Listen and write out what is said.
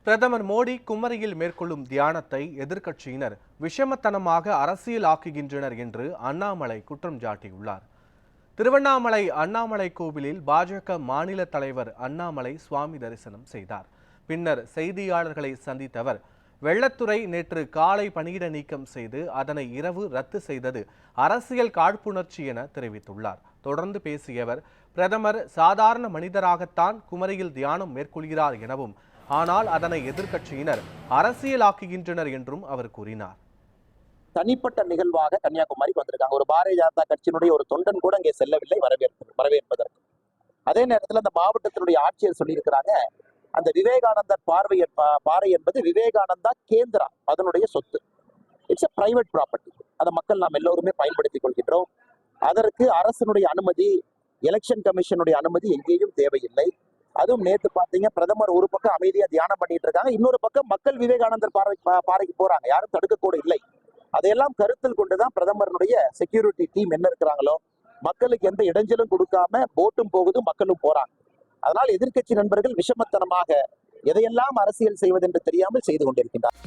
பிரதமர் மோடி குமரியில் மேற்கொள்ளும் தியானத்தை எதிர்க்கட்சியினர் விஷமத்தனமாக அரசியலாக்குகின்றனர் என்று அண்ணாமலை குற்றம் சாட்டியுள்ளார். திருவண்ணாமலை அண்ணாமலை கோவிலில் பாஜக மாநில தலைவர் அண்ணாமலை சுவாமி தரிசனம் செய்தார். பின்னர் செய்தியாளர்களை சந்தித்த அவர், வெள்ளத்துறை நேற்று காலை பணியிட நீக்கம் செய்து அதனை இரவு ரத்து செய்தது அரசியல் காழ்ப்புணர்ச்சி என தெரிவித்துள்ளார். தொடர்ந்து பேசிய அவர், பிரதமர் சாதாரண மனிதராகத்தான் குமரியில் தியானம் மேற்கொள்கிறார் எனவும், ஆனால் அதனை எதிர்க்கட்சியினர் அரசியலாக்குகின்றனர் என்றும் அவர் கூறினார். தனிப்பட்ட நிகழ்வாக கன்னியாகுமரிக்கு வந்திருக்காங்க. ஒரு பாரதிய ஜனதா கட்சியினுடைய ஒரு தொண்டன் கூட அங்கே செல்லவில்லை வரவேற்பதற்கு. அதே நேரத்தில் அந்த மாவட்டத்தினுடைய ஆட்சியர் சொல்லியிருக்கிறாங்க, அந்த விவேகானந்தர் பாறை என்பது விவேகானந்தா கேந்திரா, அதனுடைய சொத்து. It's a private property. அதை மக்கள் நாம் எல்லோருமே பயன்படுத்திக் கொள்கின்றோம். அதற்கு அரசனுடைய அனுமதி, எலெக்ஷன் கமிஷனுடைய அனுமதி எங்கேயும் தேவையில்லை. அதுவும் நேற்று பாத்தீங்க, பிரதமர் ஒரு பக்கம் அமைதியா தியானம் பண்ணிட்டு இருக்காங்க, இன்னொரு பக்கம் மக்கள் விவேகானந்தர் பாறைக்கு போறாங்க, யாரும் தடுக்க கூட இல்லை. அதையெல்லாம் கருத்தில் கொண்டுதான் பிரதமருடைய செக்யூரிட்டி டீம் என்ன இருக்கிறாங்களோ, மக்களுக்கு எந்த இடைஞ்சலும் கொடுக்காம போட்டும் போகுது, மக்களும் போறாங்க. அதனால் எதிர்க்கட்சி நண்பர்கள் விஷமத்தனமாக எதையெல்லாம் அரசியல் செய்வது என்று தெரியாமல் செய்து கொண்டிருக்கின்றார்.